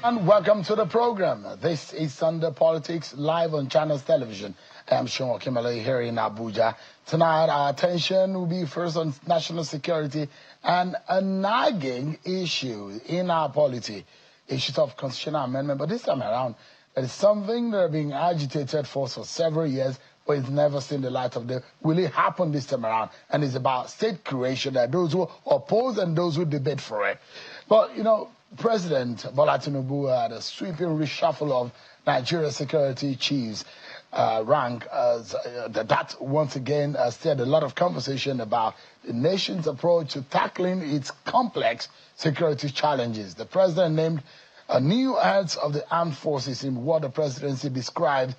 And welcome to the program. This is Sunday Politics live on Channels Television. I'm Sean Kimberley here in Abuja. Tonight, our attention will be first on national security and a nagging issue in our polity, issues of constitutional amendment. But this time around, it is something that are being agitated for several years, but it's never seen the light of day. Will it happen this time around? And it's about state creation. There are those who oppose and those who debate for it. But, you know, President Bola Tinubu had a sweeping reshuffle of Nigeria's security chiefs rank as that once again stirred a lot of conversation about the nation's approach to tackling its complex security challenges. The president named a new heads of the armed forces in what the presidency described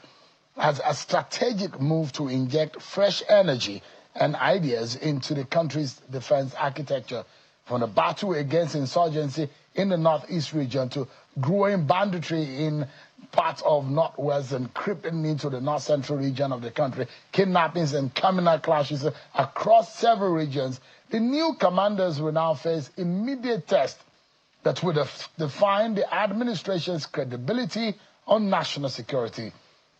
as a strategic move to inject fresh energy and ideas into the country's defense architecture, from the battle against insurgency in the northeast region to growing banditry in parts of northwest and creeping into the north central region of the country, kidnappings and communal clashes across several regions. The new commanders will now face immediate tests that would define the administration's credibility on national security.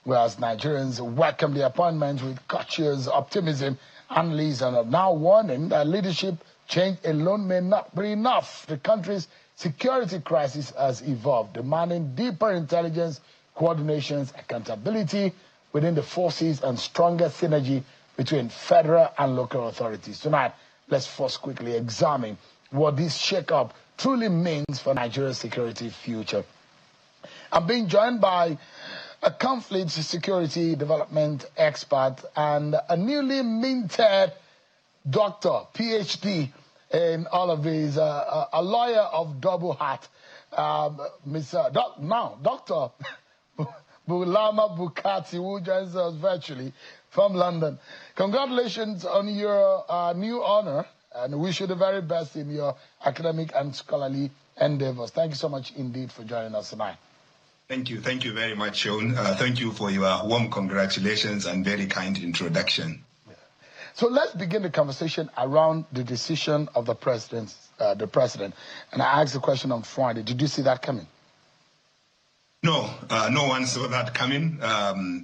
Whereas Nigerians welcome the appointment with cautious optimism, analysts are now warning that leadership change alone may not be enough. The country's security crisis has evolved, demanding deeper intelligence, coordination, accountability within the forces, and stronger synergy between federal and local authorities. Tonight, let's first quickly examine what this shake-up truly means for Nigeria's security future. I'm being joined by a conflict security development expert and a newly minted doctor, PhD in all of these, a lawyer of double hat, Dr. Bulama Bukati, who joins us virtually from London. Congratulations on your new honor, and wish you the very best in your academic and scholarly endeavors. Thank you so much indeed for joining us tonight. Thank you. Thank you very much, Sean. Thank you for your warm congratulations and very kind introduction. So let's begin the conversation around the decision of the president. And I asked the question on Friday. Did you see that coming? No, no one saw that coming,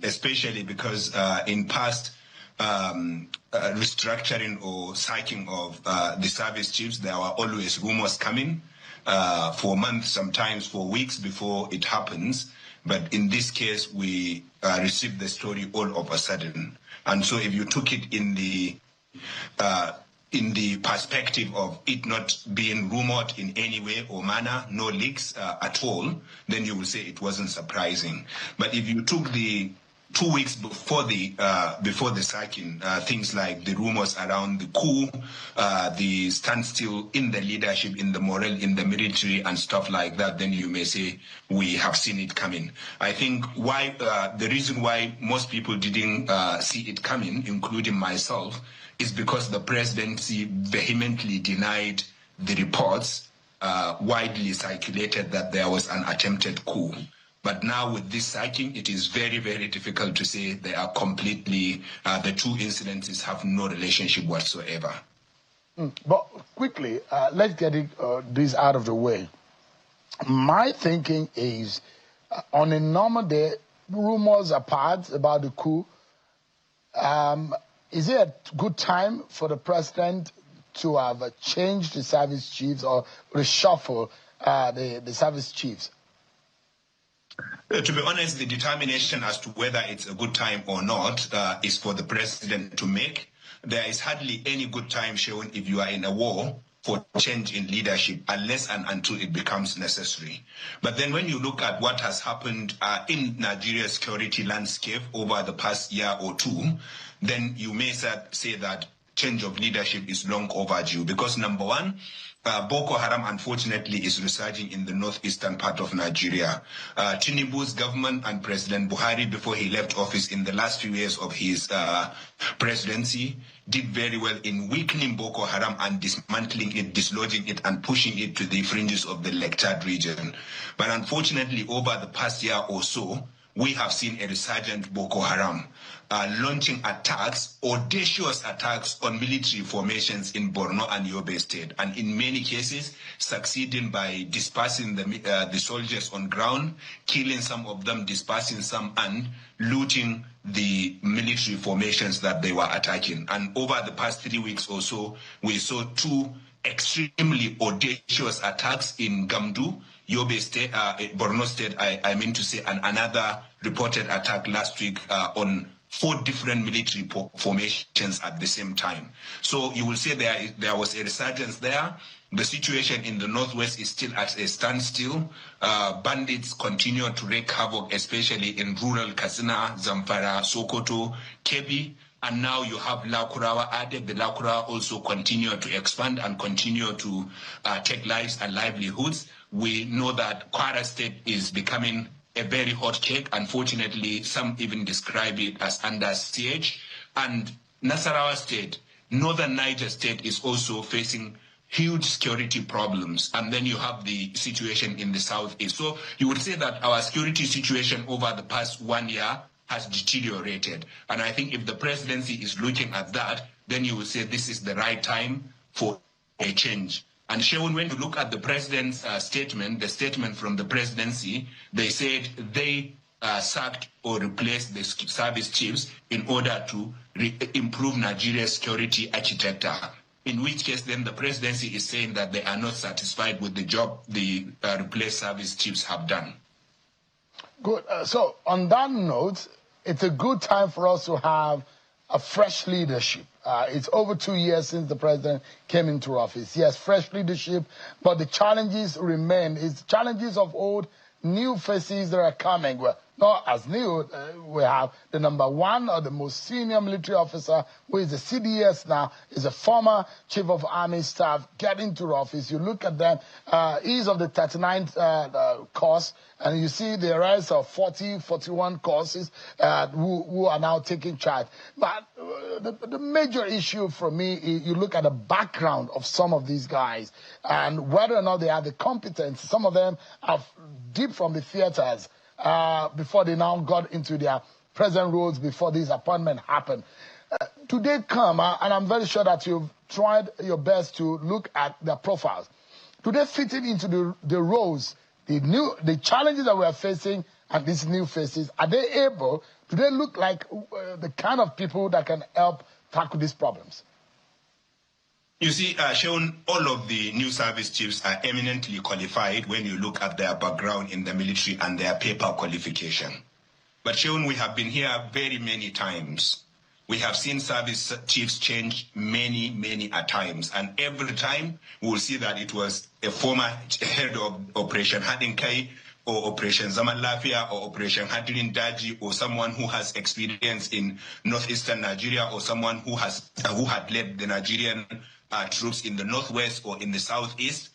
especially because in past restructuring or sacking of the service chiefs, there were always rumors coming for months, sometimes for weeks before it happens. But in this case, we received the story all of a sudden. And so if you took it in the perspective of it not being rumored in any way or manner, no leaks at all, then you will say it wasn't surprising. But if you took the 2 weeks before the sacking, things like the rumors around the coup, the standstill in the leadership, in the morale, in the military, and stuff like that, then you may say we have seen it coming. I think the reason why most people didn't see it coming, including myself, is because the presidency vehemently denied the reports widely circulated that there was an attempted coup. But now with this sacking, it is very, very difficult to say they are completely, the two incidences have no relationship whatsoever. But quickly, let's get this out of the way. My thinking is, on a normal day, rumors apart about the coup, is it a good time for the president to have changed the service chiefs or reshuffle the service chiefs? To be honest, the determination as to whether it's a good time or not is for the president to make. There is hardly any good time shown if you are in a war for change in leadership, unless and until it becomes necessary. But then when you look at what has happened in Nigeria's security landscape over the past year or two, then you may say that change of leadership is long overdue. Because number one, Boko Haram, unfortunately, is resurging in the northeastern part of Nigeria. Tinubu's government and President Buhari, before he left office in the last few years of his presidency, did very well in weakening Boko Haram and dismantling it, dislodging it, and pushing it to the fringes of the Lake Chad region. But unfortunately, over the past year or so, we have seen a resurgent Boko Haram launching attacks, audacious attacks on military formations in Borno and Yobe State, and in many cases succeeding by dispersing the soldiers on ground, killing some of them, dispersing some, and looting the military formations that they were attacking. And over the past 3 weeks or so, we saw 2 extremely audacious attacks in Gamdu, Yobe State, Borno State, I mean to say, and another reported attack last week on 4 different military formations at the same time. So you will say there was a resurgence there. The situation in the northwest is still at a standstill. Bandits continue to wreak havoc, especially in rural Katsina, Zamfara, Sokoto, Kebbi, and now you have Lakurawa added. The Lakurawa also continue to expand and continue to take lives and livelihoods. We know that Kwara State is becoming a very hot cake. Unfortunately, some even describe it as under siege. And Nasarawa State, northern Niger State, is also facing huge security problems. And then you have the situation in the southeast. So you would say that our security situation over the past 1 year has deteriorated. And I think if the presidency is looking at that, then you will say this is the right time for a change. And Sheon, when you look at the president's statement, the statement from the presidency, they said they sacked or replaced the service chiefs in order to improve Nigeria's security architecture. In which case, then the presidency is saying that they are not satisfied with the job the replaced service chiefs have done. Good. So on that note, it's a good time for us to have a fresh leadership. It's over 2 years since the president came into office. Yes, fresh leadership, but the challenges remain. It's challenges of old, new faces that are coming. Well, not as new. We have the #1 or the most senior military officer, who is the CDS now, is a former chief of army staff, get into office. You look at them, he's of the 39th course, and you see the rise of 40, 41 courses who are now taking charge. But the major issue for me is you look at the background of some of these guys and whether or not they have the competence. Some of them are deep from the theaters before they now got into their present roles before this appointment happened. Do they come, and I'm very sure that you've tried your best to look at their profiles. Do they fit into the roles, the challenges that we are facing and these new faces? Are they able, do they look like the kind of people that can help tackle these problems? You see, Sean, all of the new service chiefs are eminently qualified when you look at their background in the military and their paper qualification. But Sean, we have been here very many times. We have seen service chiefs change many a times. And every time we will see that it was a former head of Operation Hadinkai or Operation Zaman Lafia or Operation Hadirin Daji, or someone who has experience in northeastern Nigeria, or someone who had led the Nigerian troops in the northwest or in the southeast.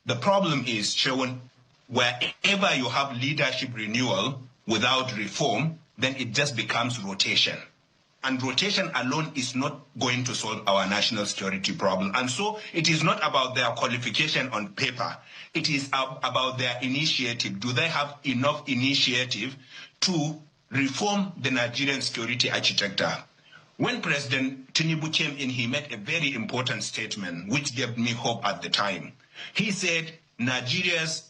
The problem is, Sean, wherever you have leadership renewal without reform, then it just becomes rotation. And rotation alone is not going to solve our national security problem. And so it is not about their qualification on paper. It is about their initiative. Do they have enough initiative to reform the Nigerian security architecture? When President Tinubu came in, he made a very important statement, which gave me hope at the time. He said Nigeria's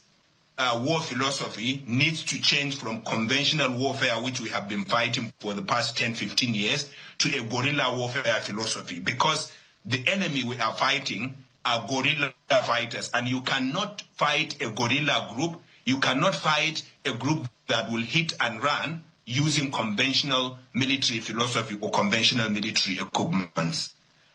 war philosophy needs to change from conventional warfare, which we have been fighting for the past 10, 15 years, to a guerrilla warfare philosophy, because the enemy we are fighting are guerrilla fighters, and you cannot fight a guerrilla group, you cannot fight a group that will hit and run using conventional military philosophy or conventional military equipment.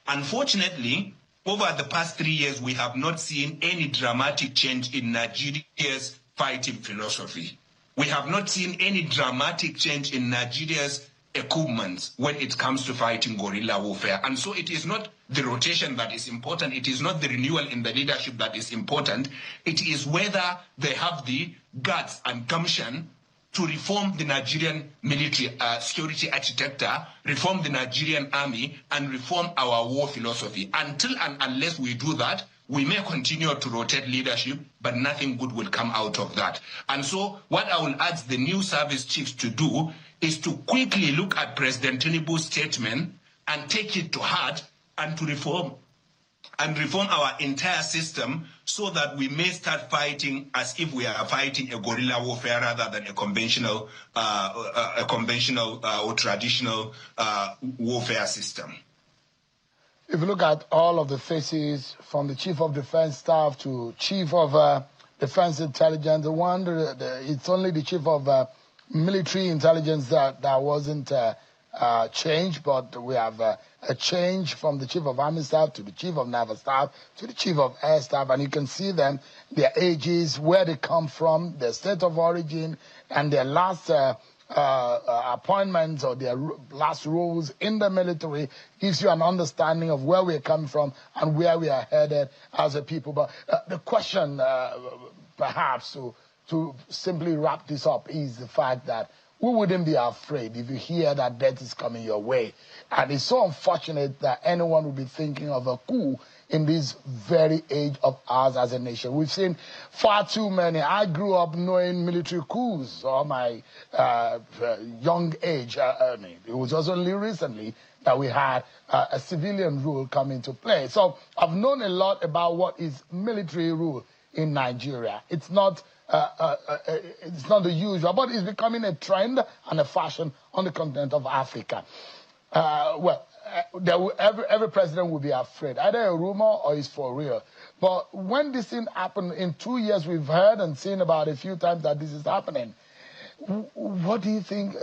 Unfortunately, over the past 3 years, we have not seen any dramatic change in Nigeria's fighting philosophy. We have not seen any dramatic change in Nigeria's equipment when it comes to fighting guerrilla warfare. And so it is not the rotation that is important. It is not the renewal in the leadership that is important. It is whether they have the guts and gumption to reform the Nigerian military security architecture, reform the Nigerian army, and reform our war philosophy. Until and unless we do that, we may continue to rotate leadership, but nothing good will come out of that. And so what I will ask the new service chiefs to do is to quickly look at President Tinubu's statement and take it to heart and to reform our entire system so that we may start fighting as if we are fighting a guerrilla warfare rather than a conventional or traditional warfare system. If you look at all of the faces, from the Chief of Defense Staff to Chief of Defense Intelligence, it's only the Chief of Military Intelligence that wasn't changed, but we have a change from the Chief of Army Staff to the Chief of Naval Staff to the Chief of Air Staff, and you can see them, their ages, where they come from, their state of origin, and their last appointments or their last roles in the military. Gives you an understanding of where we're coming from and where we are headed as a people. But the question, perhaps, to simply wrap this up, is the fact that we wouldn't be afraid if you hear that death is coming your way. And it's so unfortunate that anyone would be thinking of a coup in this very age of ours as a nation. We've seen far too many. I grew up knowing military coups all my young age. It was just only recently that we had a civilian rule come into play. So I've known a lot about what is military rule in Nigeria. It's not the usual, but it's becoming a trend and a fashion on the continent of Africa. Every president will be afraid. Either a rumor or it's for real. But when this thing happened, in 2 years, we've heard and seen about a few times that this is happening. What do you think?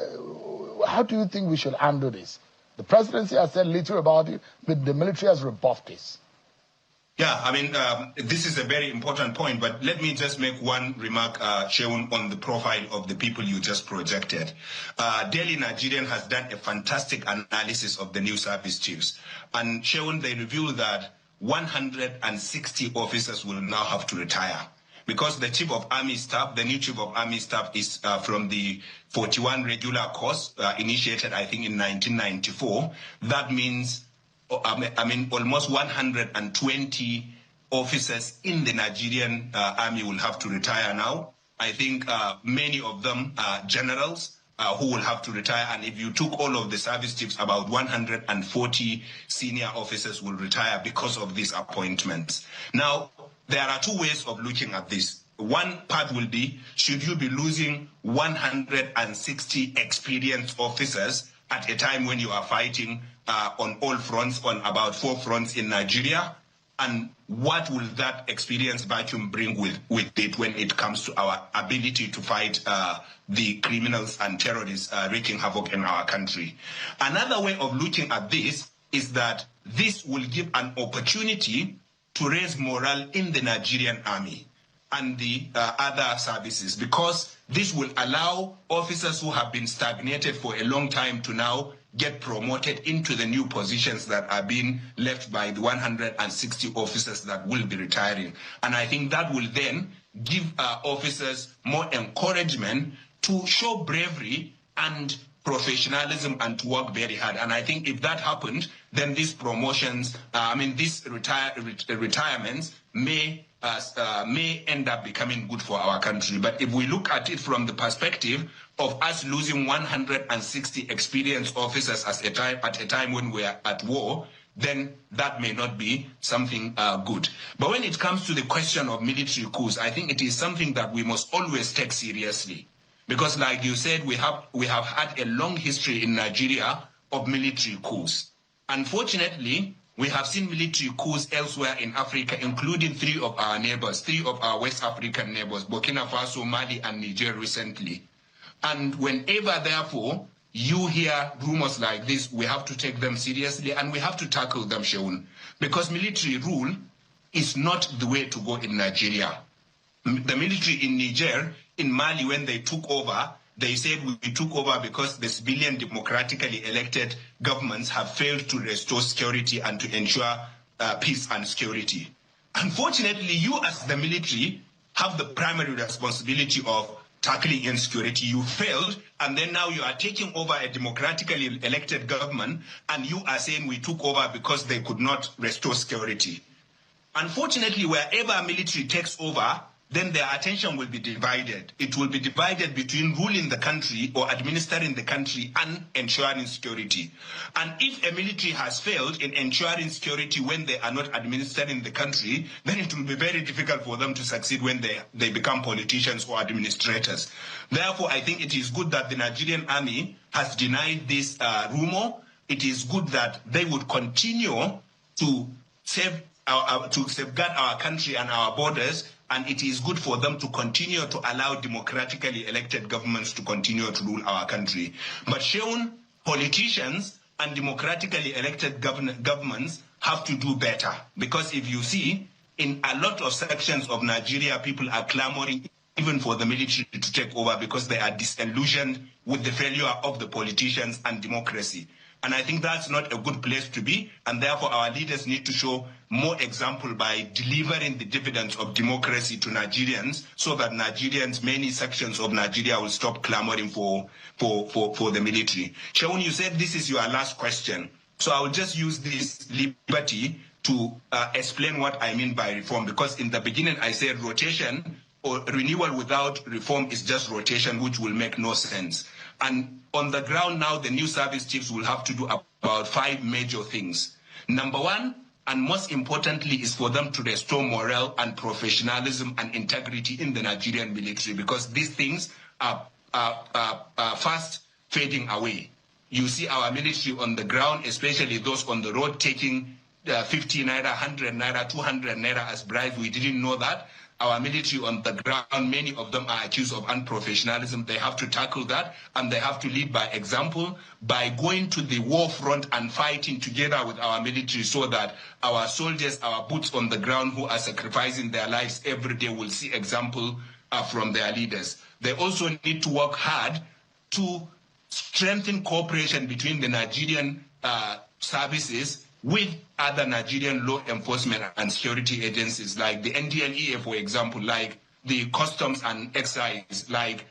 How do you think we should handle this? The presidency has said little about it, but the military has rebuffed this. Yeah, I mean, this is a very important point, but let me just make one remark, Sheun, on the profile of the people you just projected. Daily Nigerian has done a fantastic analysis of the new service chiefs. And Sheun, they reveal that 160 officers will now have to retire. Because the Chief of Army Staff, the new Chief of Army Staff is from the 41 regular course initiated, I think, in 1994. That means almost 120 officers in the Nigerian army will have to retire now. I think many of them are generals who will have to retire. And if you took all of the service chiefs, about 140 senior officers will retire because of these appointments. Now, there are two ways of looking at this. One part will be, should you be losing 160 experienced officers at a time when you are fighting on all fronts, on about 4 fronts in Nigeria? And what will that experience vacuum bring with it when it comes to our ability to fight the criminals and terrorists wreaking havoc in our country? Another way of looking at this is that this will give an opportunity to raise morale in the Nigerian army and the other services, because this will allow officers who have been stagnated for a long time to now get promoted into the new positions that are being left by the 160 officers that will be retiring. And I think that will then give officers more encouragement to show bravery and professionalism and to work very hard. And I think if that happened, then these promotions, these retirements may end up becoming good for our country. But if we look at it from the perspective of us losing 160 experienced officers at a time when we are at war, then that may not be something good. But when it comes to the question of military coups, I think it is something that we must always take seriously. Because like you said, we have had a long history in Nigeria of military coups. Unfortunately, we have seen military coups elsewhere in Africa, including 3 of our neighbors, 3 of our West African neighbors, Burkina Faso, Mali, and Niger recently. And whenever, therefore, you hear rumors like this, we have to take them seriously and we have to tackle them, Sheun. Because military rule is not the way to go in Nigeria. The military in Niger, in Mali, when they took over, they said we took over because the civilian democratically elected governments have failed to restore security and to ensure peace and security. Unfortunately, you as the military have the primary responsibility of tackling insecurity. You failed, and then now you are taking over a democratically elected government, and you are saying we took over because they could not restore security. Unfortunately, wherever military takes over, then their attention will be divided. It will be divided between ruling the country or administering the country and ensuring security. And if a military has failed in ensuring security when they are not administering the country, then it will be very difficult for them to succeed when they become politicians or administrators. Therefore, I think it is good that the Nigerian army has denied this rumor. It is good that they would continue to safeguard our country and our borders, and it is good for them to continue to allow democratically elected governments to continue to rule our country. But Sheun, politicians and democratically elected governments have to do better, because if you see, in a lot of sections of Nigeria, people are clamoring even for the military to take over because they are disillusioned with the failure of the politicians and democracy. And I think that's not a good place to be, and therefore our leaders need to show more example by delivering the dividends of democracy to Nigerians, so that Nigerians, many sections of Nigeria, will stop clamoring for the military. Sheun, you said this is your last question, so I will just use this liberty to explain what I mean by reform, because in the beginning I said rotation or renewal without reform is just rotation, which will make no sense. And on the ground now, the new service chiefs will have to do about 5 major things. Number one, and most importantly, is for them to restore morale and professionalism and integrity in the Nigerian military, because these things are fast fading away. You see our military on the ground, especially those on the road, taking 50 naira, 100 naira, 200 naira as bribes. We didn't know that. Our military on the ground, many of them are accused of unprofessionalism. They have to tackle that, and they have to lead by example by going to the war front and fighting together with our military, so that our soldiers, our boots on the ground who are sacrificing their lives every day will see example from their leaders. They also need to work hard to strengthen cooperation between the Nigerian services with other Nigerian law enforcement and security agencies, like the NDLEA, for example, like the Customs and Excise, like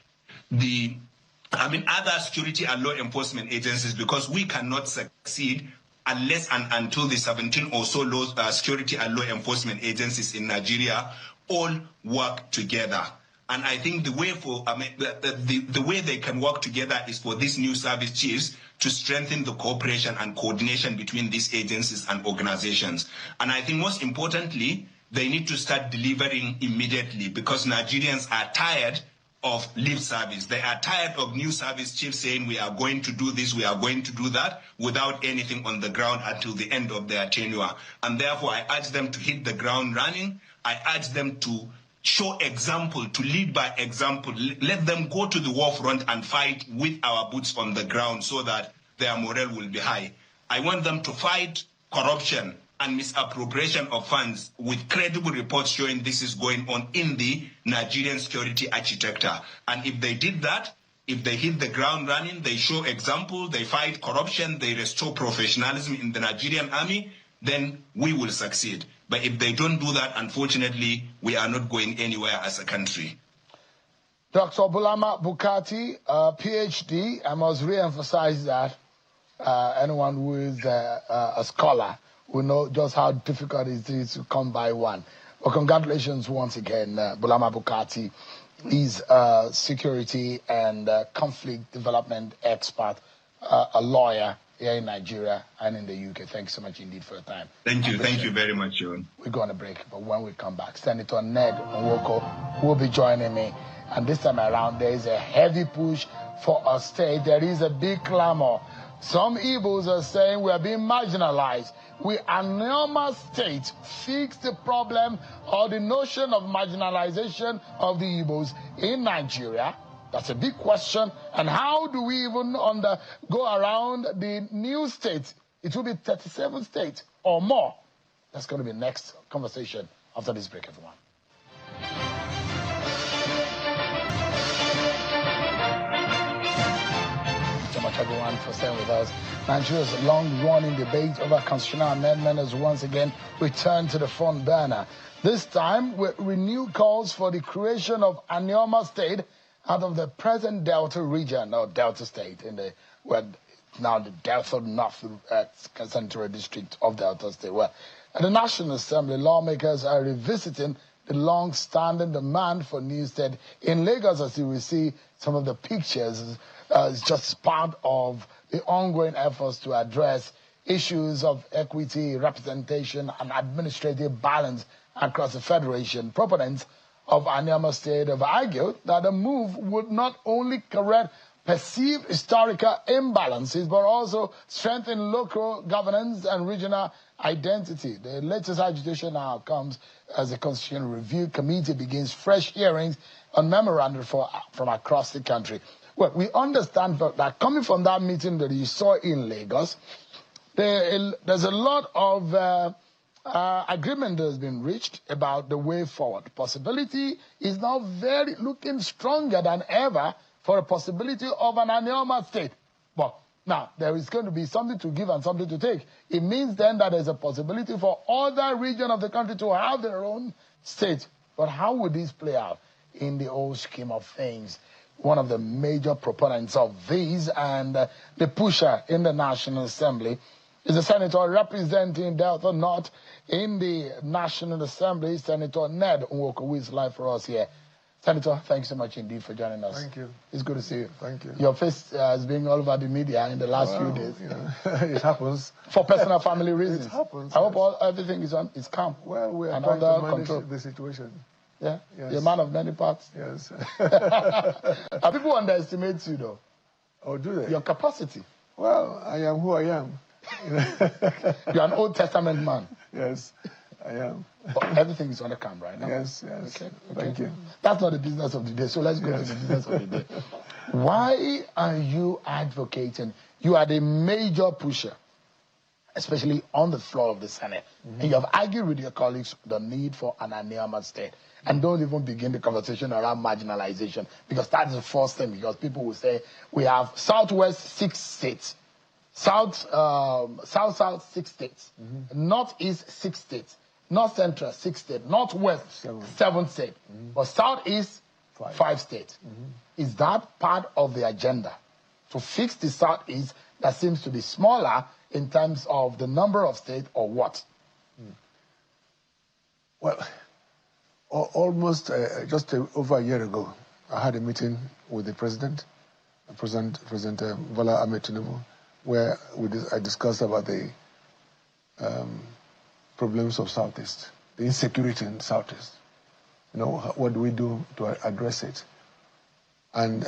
other security and law enforcement agencies, because we cannot succeed unless and until the 17 or so security and law enforcement agencies in Nigeria all work together. And I think the way the way they can work together is for these new service chiefs to strengthen the cooperation and coordination between these agencies and organizations. And I think most importantly, they need to start delivering immediately, because Nigerians are tired of lip service. They are tired of new service chiefs saying we are going to do this, we are going to do that, without anything on the ground until the end of their tenure. And therefore, I urge them to hit the ground running. I urge them to show example, to lead by example. Let them go to the war front and fight with our boots on the ground, so that their morale will be high. I want them to fight corruption and misappropriation of funds with credible reports showing this is going on in the Nigerian security architecture. And if they did that, if they hit the ground running, they show example, they fight corruption, they restore professionalism in the Nigerian army, then we will succeed. But if they don't do that, unfortunately, we are not going anywhere as a country. Dr. Bulama Bukati, PhD, I must re-emphasize that anyone who is a scholar will know just how difficult it is to come by one. Well, congratulations once again, Bulama Bukati. He's a security and conflict development expert, a lawyer here in Nigeria and in the UK. Thank you so much indeed for your time. Thank you. Thank you very much, John. We're going to break, but when we come back, Senator Ned Nwoko will be joining me. And this time around, there is a heavy push for a state. There is a big clamor. Some Igbos are saying we are being marginalized. We are normal state fix the problem or the notion of marginalization of the Igbos in Nigeria. That's a big question. And how do we even go around the new state? It will be 37 states or more. That's going to be next conversation after this break, everyone. So much, everyone, for staying with us. Nigeria's long-running debate over constitutional amendment has once again returned to the front burner. This time with renewed calls for the creation of a normal state out of the present Delta region, or Delta State, where now the Delta North Central District of Delta State. Well, At the National Assembly, lawmakers are revisiting the long-standing demand for new state in Lagos. As you will see, some of the pictures is just part of the ongoing efforts to address issues of equity, representation, and administrative balance across the federation. Proponents of Aniama State have argued that the move would not only correct perceived historical imbalances, but also strengthen local governance and regional identity. The latest agitation now comes as the Constitutional Review Committee begins fresh hearings on memorandum from across the country. Well, we understand that coming from that meeting that you saw in Lagos, there's a lot of agreement that has been reached about the way forward. Possibility is now looking stronger than ever for a possibility of an Anioma state. But now, there is going to be something to give and something to take. It means then that there's a possibility for other regions of the country to have their own state. But how would this play out in the whole scheme of things? One of the major proponents of these and the pusher in the National Assembly is the senator representing Delta North in the National Assembly, Senator Ned Nwoko, who is live for us here. Senator, thanks so much indeed for joining us. Thank you. It's good to see you. Thank you. Your face has been all over the media in the last few days. Yeah. It happens. For personal family reasons. It happens. I hope everything is calm. Well, we are and trying under to manage control. the situation. Yeah? Yes. You're a man of many parts. Yes. People underestimate you, though. Oh, do they? Your capacity. Well, I am who I am. You're an Old Testament man. Yes, I am. But everything is on the cam right now. Yes, yes. Okay. Thank you. That's not the business of the day, so let's go to the business of the day. Why are you advocating? You are the major pusher, especially on the floor of the Senate. And you have argued with your colleagues the need for an Aniama state. And don't even begin the conversation around marginalization, because that's the first thing, because people will say, we have Southwest 6 states. South, 6 states. Northeast 6 states. North Central 6 states. Northwest 7 states. But Southeast 5 states. Is that part of the agenda? To fix the Southeast that seems to be smaller in terms of the number of states, or what? Well, almost just over a year ago, I had a meeting with the President Bola Ahmed Tinubu, where I discussed about the problems of Southeast, the insecurity in Southeast. You know, what do we do to address it? And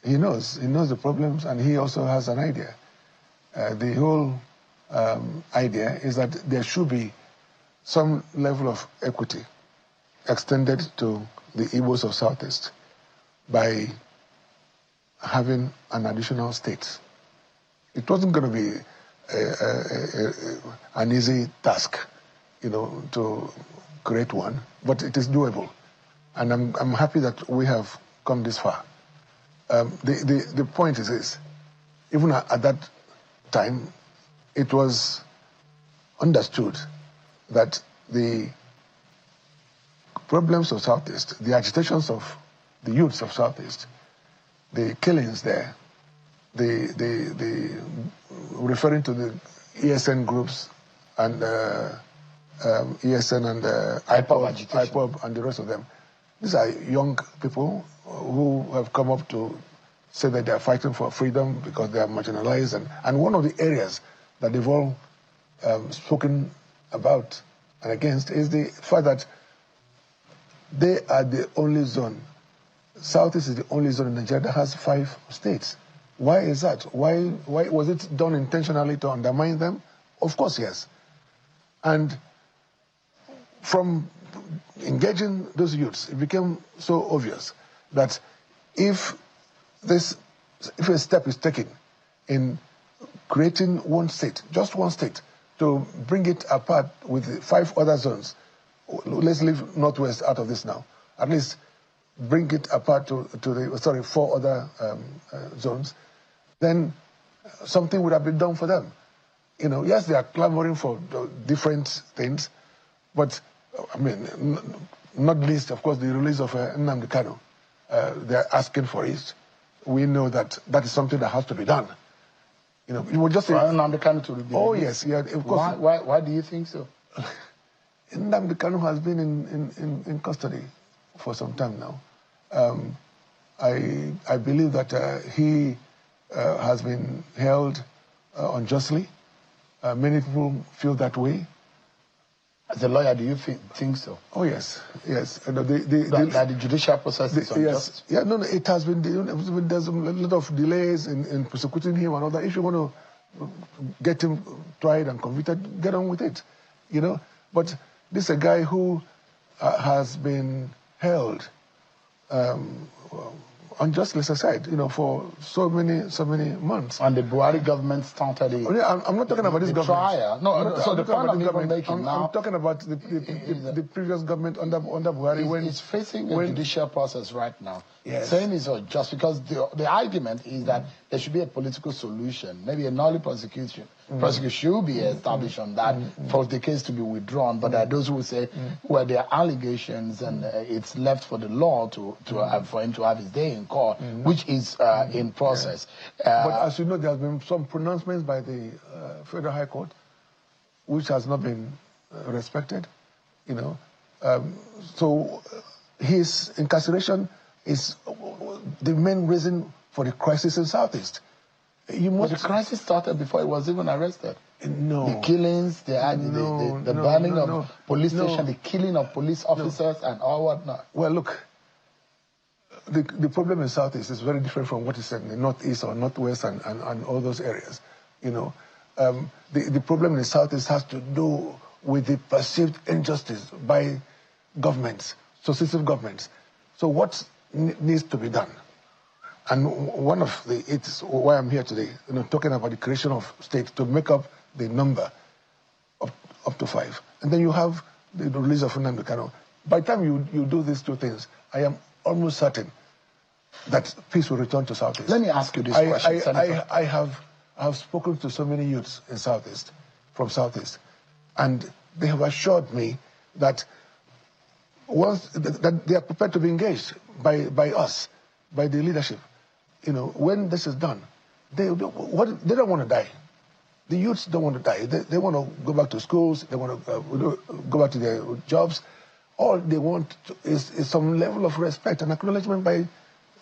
he knows the problems, and he also has an idea. The whole idea is that there should be some level of equity extended to the Igbos of Southeast by having an additional state. It wasn't going to be an easy task, you know, to create one, but it is doable. And I'm happy that we have come this far. The point is this: even at that time, it was understood that the problems of Southeast, the agitations of the youths of Southeast, the killings there, the referring to the ESN groups and ESN and IPOB and the rest of them. These are young people who have come up to say that they are fighting for freedom because they are marginalized. And one of the areas that they've all spoken about and against is the fact that they are the only zone. Southeast is the only zone in Nigeria that has 5 states. Why is that? Why was it done intentionally to undermine them? Of course, yes. And from engaging those youths, it became so obvious that if a step is taken in creating one state, just one state, to bring it apart with 5 other zones, let's leave Northwest out of this now, at least bring it apart to the 4 other zones, then something would have been done for them. You know, yes, they are clamoring for different things, but I mean, not least, of course, the release of Nnamdi Kanu. They're asking for it. We know that that is something that has to be done. You know, you would just say, Nnamdi Kanu to be oh yes, yeah, of course. Why do you think so? Nnamdi Kanu has been in custody for some time now. I believe that he has been held unjustly. Many people feel that way. As a lawyer, do you think so? Oh yes, yes. That the judicial process is unjust? Yes, yeah, no, it has been. There's a lot of delays in prosecuting him and all that. If you want to get him tried and convicted, get on with it, you know. But this is a guy who has been held unjustly, as I said, you know, for so many months. And the Buhari government started it. I'm not talking about this government. Trial. No, so the point I'm even making now. I'm talking about the previous government under Buhari. When it's facing a judicial process right now. Yes. Saying it's unjust because the argument is that there should be a political solution, maybe a null prosecution. Prosecution should be established on that for the case to be withdrawn. But there are those who will say, well, there are allegations and it's left for the law for him to have his day in court, which is in process. But as you know, there has been some pronouncements by the Federal High Court, which has not been respected, you know. So his incarceration is the main reason for the crisis in Southeast. But the crisis started before he was even arrested. No. The killings, the burning of police stations, the killing of police officers and all whatnot. Well, look, the problem in Southeast is very different from what is in the Northeast or Northwest and all those areas. You know, the problem in the Southeast has to do with the perceived injustice by governments, successive governments. So what needs to be done? And one of it's why I'm here today, you know, talking about the creation of states to make up the number of up to 5. And then you have the release of Nnamdi Kanu. By the time you do these two things, I am almost certain that peace will return to Southeast. Let me ask you this question, Senator. I have spoken to so many youths in Southeast, from Southeast, and they have assured me that that they are prepared to be engaged by us, by the leadership. You know, when this is done, they don't want to die. The youths don't want to die. They want to go back to schools. They want to go back to their jobs. All they want is some level of respect and acknowledgement by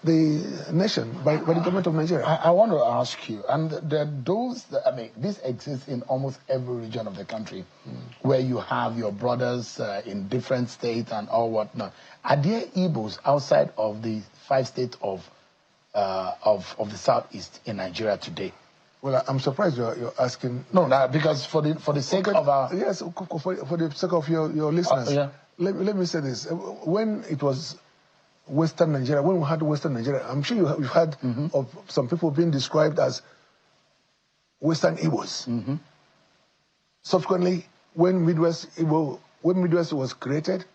the nation, by the government of Nigeria. I want to ask you, and there are those, this exists in almost every region of the country, where you have your brothers in different states and all whatnot. Are there Igbos outside of the 5 states of the Southeast in Nigeria today? Well, I'm surprised you're asking. No, because for the sake of our... Yes, for the sake of your listeners. Yeah. Let me say this. When it was Western Nigeria, when we had Western Nigeria, I'm sure you've heard of some people being described as Western Igbos. Subsequently, when Midwest was created,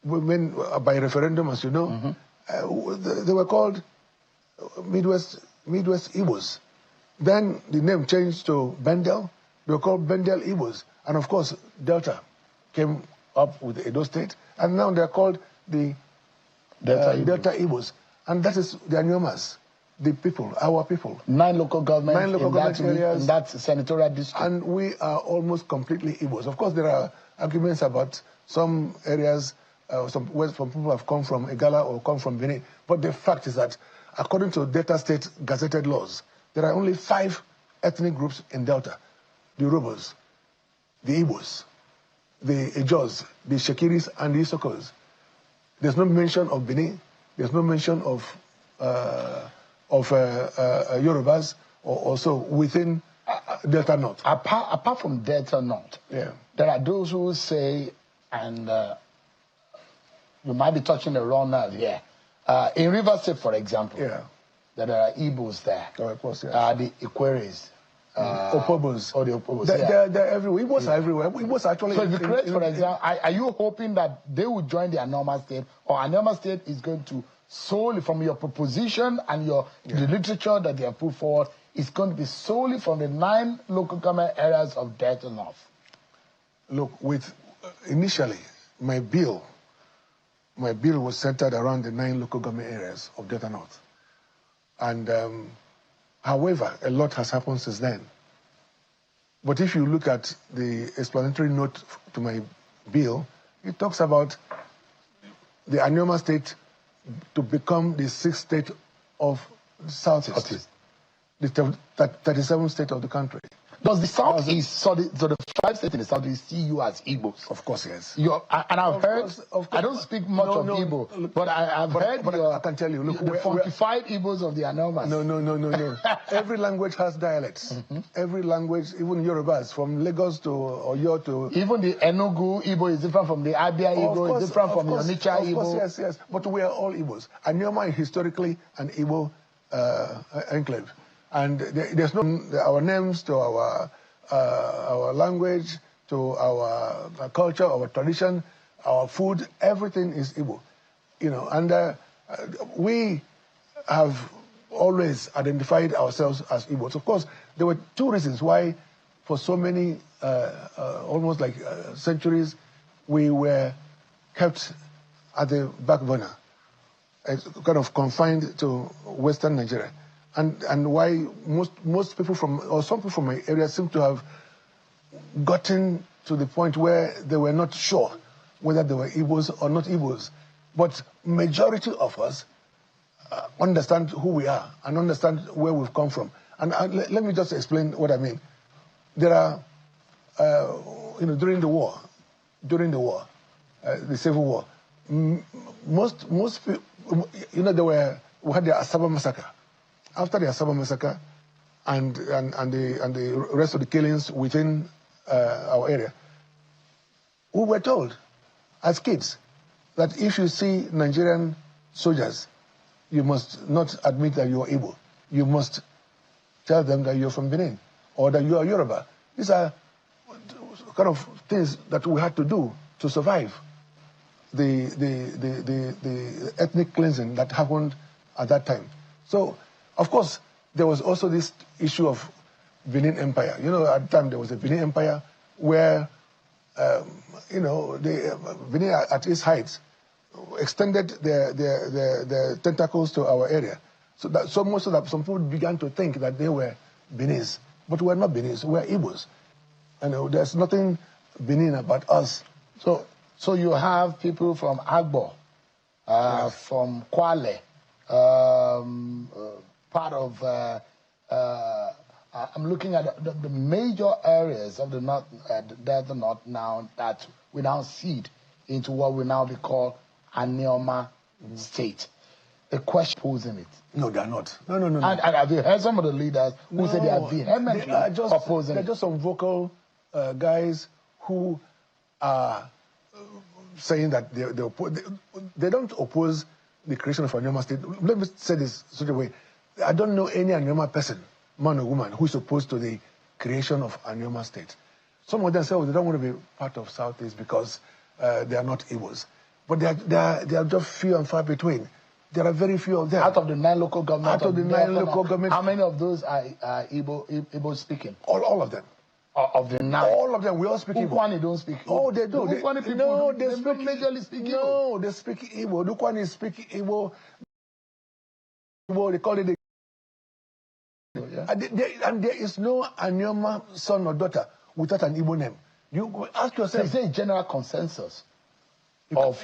by referendum, as you know, they were called Midwest Igbos. Then the name changed to Bendel. They were called Bendel Igbos. And of course, Delta came up with Edo State. And now they're called the Delta Igbos. And that is the Anyomas, the people, our people. 9 local governments areas. In that senatorial district. And we are almost completely Igbos. Of course, there are arguments about some areas, some people have come from Igala or come from Benin. But the fact is that, according to Delta State gazetted laws, there are only 5 ethnic groups in Delta. The Urhobos, the Igbos, the Ejos, the Shekiris, and the Isokos. There's no mention of Benin. There's no mention of Yorubas, or also within Delta North. Apart from Delta North, there are those who say, and you might be touching the wrong nerve here. In River State, for example, that there are Igbos there. Of course, the Ikweres. Opobos. Or the Opobos. They're everywhere. Igbos are everywhere. Igbos are actually... So if you create, for example, are you hoping that they will join the Anoma State, or Anoma State is going to solely from your proposition and the literature that they have put forward, is going to be solely from the 9 local government areas of Delta North? Look, initially, my bill was centered around the 9 local government areas of Delta North. And however, a lot has happened since then. But if you look at the explanatory note to my bill, it talks about the Anioma state to become the 6th state of the Southeast, the 37th state of the country. Does the Southeast, so the 5 states in the Southeast see you as Igbos? Of course, yes. And I've heard, of course. I don't speak much of Igbo, but I've heard I can tell you, look, the 45 Igbos of the Anomas. No. Every language has dialects. Every language, even Yorubas, from Lagos to Oyo to... Even the Enugu Igbo is different from the Abia Igbo, is different from the Onitsha Igbo. Of course, yes. But we are all Igbos. Anioma is historically an Igbo enclave. And there's no our names to our language, to our culture, our tradition, our food, everything is Igbo, And we have always identified ourselves as Igbos. Of course, there were 2 reasons why, for so many, almost like centuries, we were kept at the back burner, kind of confined to Western Nigeria. And why most people some people from my area seem to have gotten to the point where they were not sure whether they were Igbos or not Igbos. But majority of us understand who we are and understand where we've come from. And let me just explain what I mean. There are, during the war, the Civil War, most people, we had the Asaba massacre. After the Asaba massacre and the rest of the killings within our area, we were told as kids that if you see Nigerian soldiers, you must not admit that you are Igbo. You must tell them that you're from Benin or that you are Yoruba. These are kind of things that we had to do to survive the ethnic cleansing that happened at that time. So, of course, there was also this issue of Benin Empire. At the time there was a Benin Empire where, Benin at its height extended their tentacles to our area. So much so that some people began to think that they were Benis. But we're not Benis, we're Igbos. And there's nothing Benin about us. So you have people from Agbo, Yes. from Kwale, part of, I'm looking at the major areas of the north, the north now that we now seed into what we now be called Anioma state. The question posing it. No, they're not. No. And have you heard some of the leaders who say they are vehemently opposing They're it? just some vocal guys who are saying that they don't oppose the creation of Anioma state. Let me say this such a way. I don't know any Anioma person, man or woman, who is opposed to the creation of Anioma state. Some of them say, they don't want to be part of Southeast because they are not Igbos. But they are just few and far between. There are very few of them. Out of the 9 local governments, how many of those are Igbo speaking? All of them. Of the 9? All of them, we all speak Igbo. Ukwani don't speak Igbo. Oh, they do. Ukwani people they majorly speak Igbo. No, they speak Igbo. Ukwani speak Igbo. They call it Yeah. and there is no Anioma son or daughter without an Igbo name. You ask yourself. Is there a general consensus of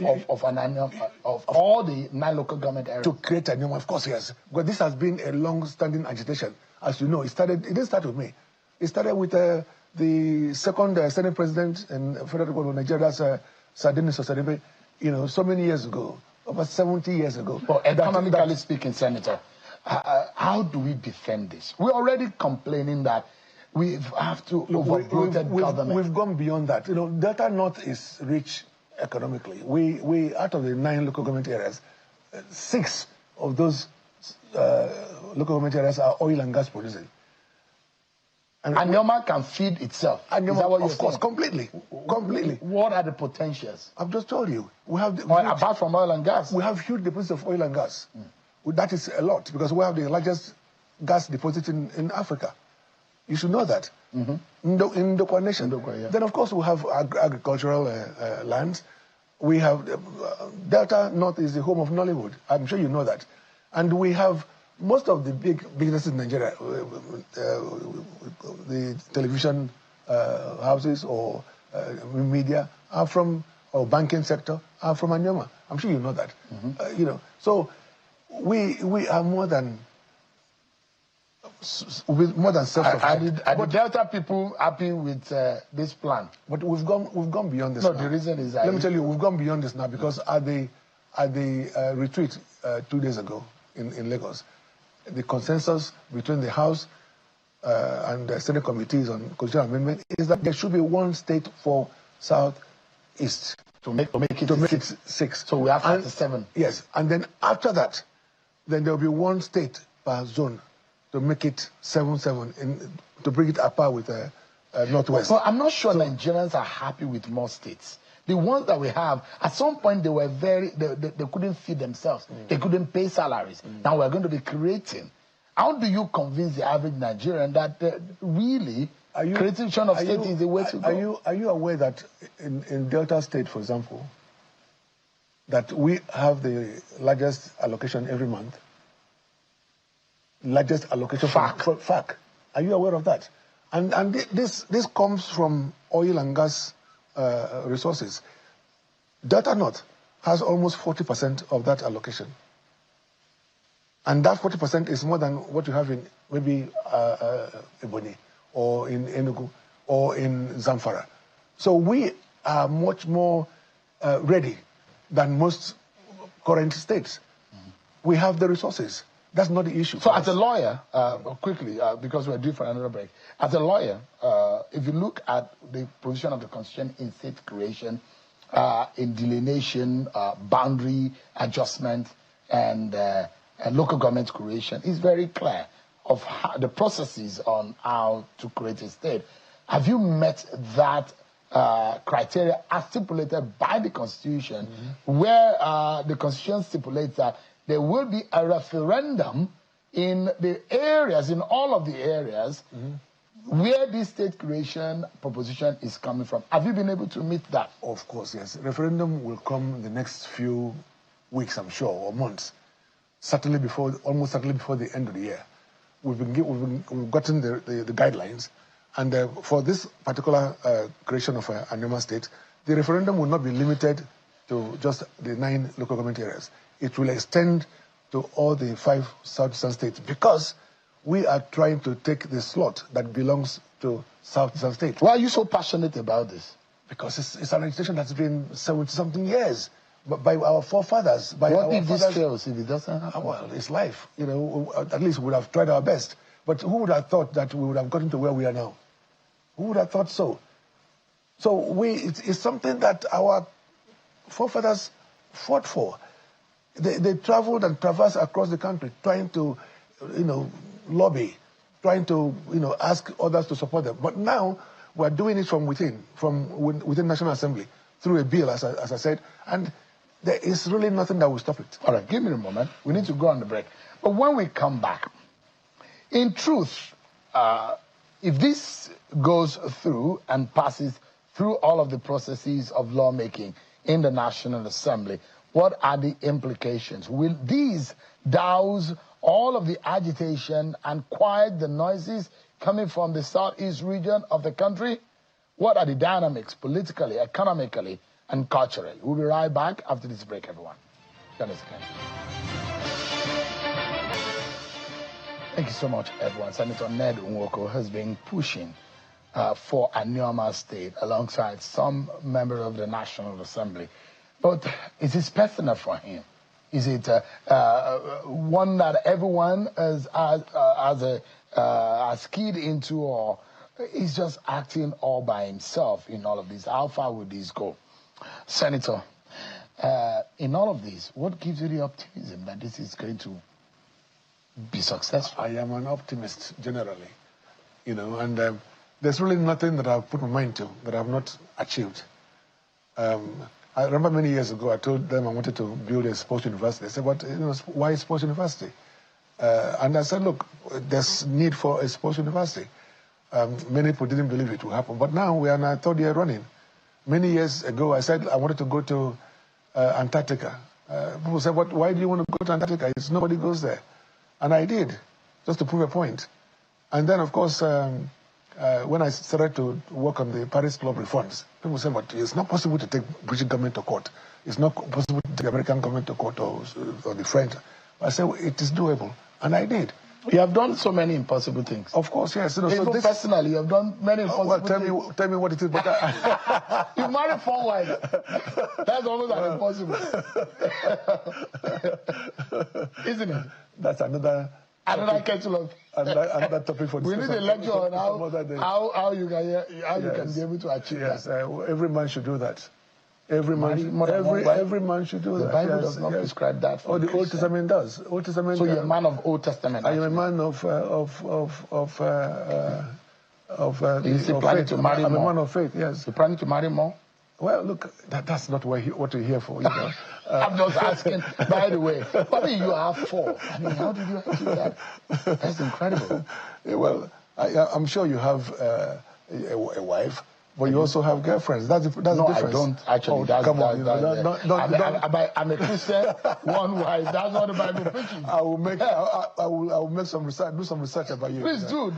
all the 9 local government areas? To create Anioma, of course, yes. But this has been a long-standing agitation. As you know, it didn't start with me. It started with the second Senate president in Federal Republic of Nigeria, Sir Dennis Osadebe, so many years ago, over 70 years ago. But economically speaking, Senator, how do we defend this? We're already complaining that we have to overbloated government. We've gone beyond that. Delta North is rich economically. We out of the 9 local government areas, 6 of those local government areas are oil and gas producing. And Anioma can feed itself. Anioma, is that what you're of course, saying? completely. What are the potentials? I've just told you. We have apart from oil and gas. We have huge deposits of oil and gas. That is a lot because we have the largest gas deposit in Africa. You should know that. In the nation. Yeah. Then, of course, we have agricultural lands. We have Delta North is the home of Nollywood. I'm sure you know that. And we have most of the big businesses in Nigeria, the television houses or media are from, or banking sector are from Anyoma. I'm sure you know that. You know, so we are more than self-sufficient. Are the Delta people happy with this plan? But we've gone beyond this. No, now. the reason is that let me tell you, we've gone beyond this now because at the retreat 2 days ago in Lagos, the consensus between the House and the Senate committees on constitutional amendment is that there should be one state for Southeast to make it six. So we have 37. Yes, and then after that, then there will be one state per zone to make it 7-7 to bring it apart with Northwest. Well, I'm not sure Nigerians are happy with more states. The ones that we have, at some point they were they couldn't feed themselves. They couldn't pay salaries. Now we're going to be creating. How do you convince the average Nigerian that really creation of state is the way to go? Are you aware that in Delta State, for example, that we have the largest allocation every month? Largest allocation for FAC. Are you aware of that? And this comes from oil and gas resources. Delta North has almost 40% of that allocation. And that 40% is more than what you have in maybe Ebonyi or in Enugu or in Zamfara. So we are much more ready than most current states. We have the resources. That's not the issue. So as a lawyer, quickly, because we're due for another break, as a lawyer, if you look at the position of the Constitution in state creation, in delineation, boundary adjustment, and local government creation, it's very clear of how, the processes on how to create a state. Have you met that criteria as stipulated by the Constitution, where the Constitution stipulates that there will be a referendum in the areas, in all of the areas, where this state creation proposition is coming from? Have you been able to meet that? Of course, yes. Referendum will come in the next few weeks, I'm sure, or months. Almost certainly before the end of the year. We've gotten the guidelines, and for this particular creation of a Anyoma state, the referendum will not be limited to just the 9 local government areas. It will extend to all the 5 southeastern states because we are trying to take the slot that belongs to southeastern states. Why are you so passionate about this? Because it's an agitation that's been 70-something years by our forefathers. What if this fails, if it doesn't happen? Well, it's life. You know, at least we would have tried our best. But who would have thought that we would have gotten to where we are now? Who would have thought so? So it's something that our forefathers fought for. They traveled and traversed across the country trying to, lobby, trying to, ask others to support them. But now we're doing it from within National Assembly through a bill, as I said, and there is really nothing that will stop it. All right, give me a moment. We need to go on the break. But when we come back, in truth, if this goes through and passes through all of the processes of lawmaking in the National Assembly, what are the implications? Will these douse all of the agitation and quiet the noises coming from the southeast region of the country? What are the dynamics politically, economically, and culturally? We'll be right back after this break, everyone. Join us again. Thank you so much, everyone. Senator Ned Nwoko has been pushing for a Anyoma state alongside some members of the National Assembly. But is this personal for him? Is it one that everyone has keyed into, or is just acting all by himself in all of this? How far would this go? Senator, in all of this, what gives you the optimism that this is going to be successful? I am an optimist generally, and there's really nothing that I've put my mind to that I've not achieved. I remember many years ago, I told them I wanted to build a sports university. They said, but why a sports university? And I said, look, there's need for a sports university. Many people didn't believe it would happen, but now we are in our 3rd year running. Many years ago, I said I wanted to go to Antarctica. People said, why do you want to go to Antarctica? Nobody goes there. And I did, just to prove a point. And then, of course, when I started to work on the Paris Club reforms, people said, but it's not possible to take British government to court. It's not possible to take the American government to court or the French. I said, well, it is doable. And I did. You have done so many impossible things. Of course, yes. Even so personally, you have done many impossible things. Tell me what it is. But you married 4 wives. That's almost an impossible. Isn't it? That's another kettle of... another topic for discussion. We need a lecture on how you can be able to achieve that. Every man should do that. Every man should do that. The Bible does not prescribe that. Oh, the Old Testament does. Old Testament. So you're a man of Old Testament. I am a man of planning to marry more? I'm a man of faith. Yes. You're planning to marry more? Well, look, that's not what you're here for. You know? I'm just asking. By the way, what do you have 4? I mean, how did you achieve that? That's incredible. Yeah, well, I'm sure you have a wife. But you also have girlfriends. That's the difference. No, I don't actually. I'm a Christian, 1 wife. That's what the Bible preaches. I will make some research. Do some research about you. Please do.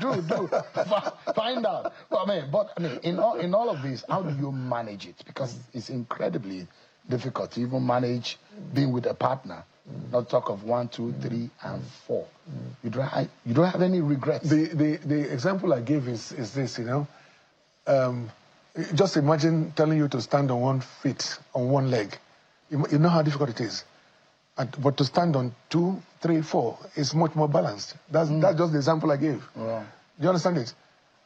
Find out. But I mean, in all of this, how do you manage it? Because it's incredibly difficult to even manage being with a partner. Not talk of 1, 2, 3, and 4. You don't have any regrets. The example I gave is this. You know. Just imagine telling you to stand on 1 foot, on 1 leg. You know how difficult it is. But to stand on 2, 3, 4 is much more balanced. That's just the example I gave. Yeah. Do you understand it?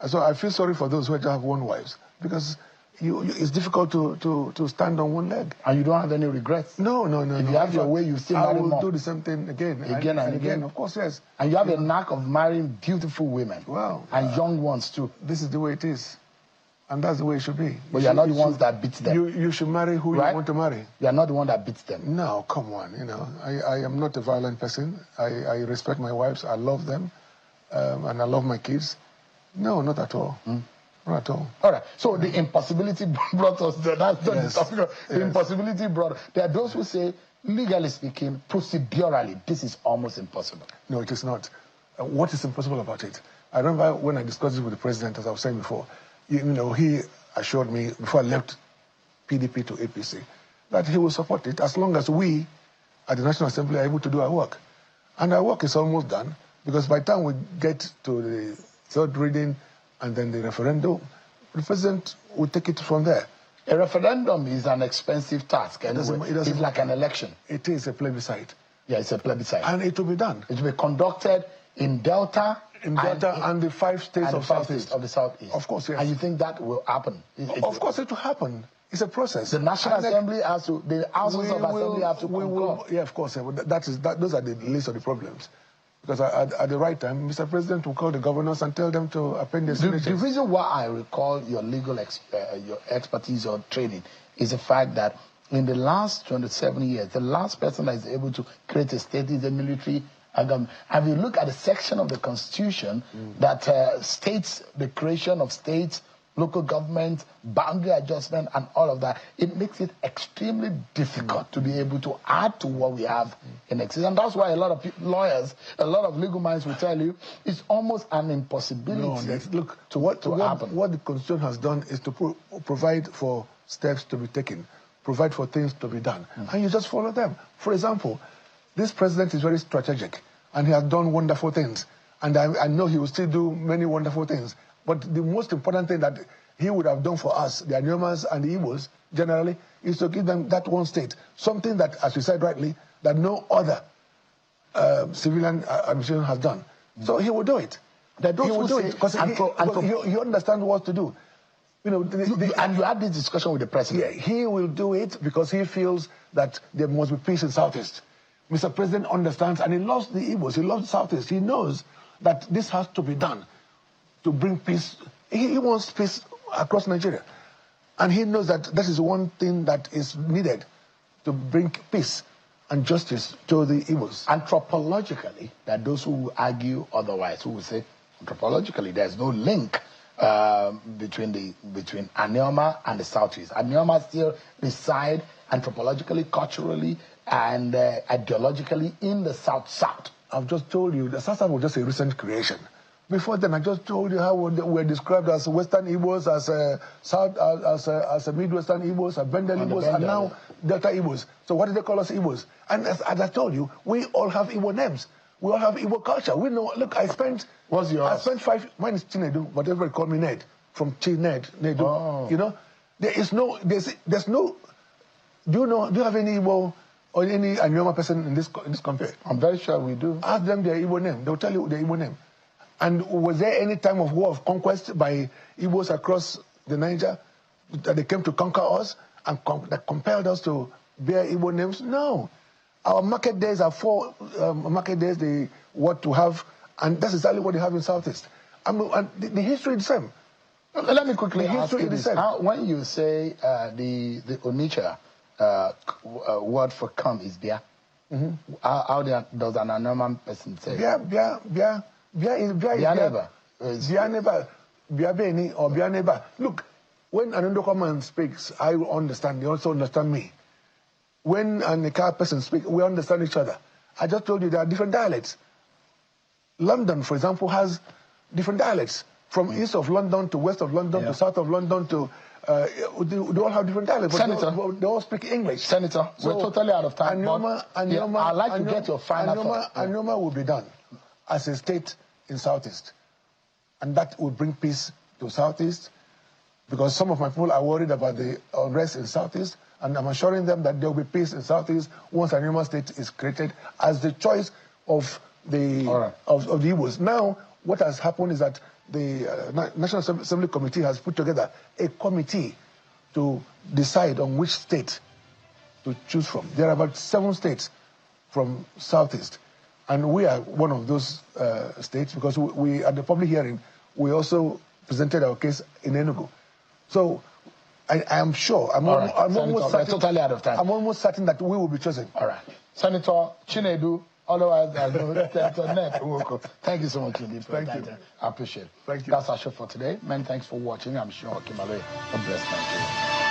So I feel sorry for those who just have 1 wife, because it's difficult to stand on 1 leg. And you don't have any regrets? No. If you have your way, you still marry more. I will do the same thing again and again. Of course, yes. And you have a knack of marrying beautiful women. Wow. And young ones too. This is the way it is. And that's the way it should be. But you're not the ones that beat them. You should marry who you want to marry. You're not the one that beats them. No, come on. You know, I am not a violent person. I respect my wives. I love them. And I love my kids. No, not at all. Not at all. All right. So the impossibility brought us there. That's not the topic. The impossibility brought... There are those who say, legally speaking, procedurally, this is almost impossible. No, it is not. What is impossible about it? I remember when I discussed it with the president, as I was saying before, you know, he assured me before I left PDP to APC that he will support it as long as we at the National Assembly are able to do our work. And our work is almost done, because by the time we get to the 3rd reading and then the referendum, the president will take it from there. A referendum is an expensive task. Anyway. It's like an election. It is a plebiscite. Yeah, it's a plebiscite. And it will be done. It will be conducted in Delta. And the 5 states of the Southeast. Of course, yes. And you think that will happen? Of course it will happen. It's a process. The National Assembly has to, the houses of assembly have to concur. Yeah, of course. Those are the least of the problems. Because at the right time, Mr. President will call the governors and tell them to append their signatures. The reason why I recall your legal your expertise or training is the fact that in the last 27 years, the last person that is able to create a state is the military. And if you look at the section of the Constitution that states the creation of states, local government, boundary adjustment, and all of that, it makes it extremely difficult to be able to add to what we have in existence. And that's why a lot of lawyers, a lot of legal minds will tell you it's almost an impossibility happen. What the Constitution has done is to provide for steps to be taken, provide for things to be done, and you just follow them. For example, this president is very strategic, and he has done wonderful things. And I know he will still do many wonderful things. But the most important thing that he would have done for us, the Anyomas and the Igbos, generally, is to give them that 1 state. Something that, as you said rightly, that no other civilian administration has done. So he will do it. He will do it because he understands what to do. You know, and you had this discussion with the president. Yeah, he will do it because he feels that there must be peace in Southeast. Mr. President understands, and he loves the Igbos, he loves the Southeast. He knows that this has to be done to bring peace. He wants peace across Nigeria. And he knows that that is one thing that is needed to bring peace and justice to the Igbos. Anthropologically, there are those who will argue otherwise, who will say, anthropologically, there's no link between Anioma and the Southeast. Anioma still reside anthropologically, culturally, and ideologically in the South-South. I've just told you, the South-South was just a recent creation. Before then, I just told you how we're described as Western Igbos, as a Midwestern Igbos, as Bendel Igbos, and now Delta Igbos. So what do they call us Igbos? And as I told you, we all have Igbo names. We all have Igbo culture. We know. Look, What's yours? I spent 5. Mine is Chinedu, but everybody call me Ned from Ned. Nedu. Oh. You know, there's no. Do you have any Igbo or any Anyoma person in this country? I'm very sure we do. Ask them their Igbo name. They'll tell you their Igbo name. And was there any time of war of conquest by Igbos across the Niger that they came to conquer us and that compelled us to bear Igbo names? No. Our market days are 4 market days, they what to have, and that's exactly what they have in Southeast. And the history is the same. Let me quickly ask you this. How, when you say the Onitsha word for come is Bia, how does an Anoman person say? Bia is neighbor. Bia neighbor, Bia Beni or Bia neighbor. Look, when an Ndoko man speaks, I will understand. They also understand me. When an Ika person speaks, we understand each other. I just told you there are different dialects. London, for example, has different dialects. From east of London to west of London to south of London to... they all have different dialects. Senator, they all speak English. Senator, we're totally out of time. I'd like to get your final thought. Anyoma will be done as a state in Southeast. And that will bring peace to Southeast, because some of my people are worried about the unrest in Southeast, and I'm assuring them that there will be peace in Southeast once an Anyoma state is created as the choice of the of the Igbos. Now, what has happened is that the National Assembly Committee has put together a committee to decide on which state to choose from. There are about 7 states from Southeast, and we are one of those states, because we at the public hearing, we also presented our case in Enugu. So I am sure, I'm almost certain, totally out of time. I'm almost certain that we will be chosen. All right. Senator Chinedu, otherwise I know Senator Ned Nwoko. Thank you so much indeed for your time. I appreciate it. Thank you. That's our show for today. Many thanks for watching. I'm sure Kimale, God bless. Thank you.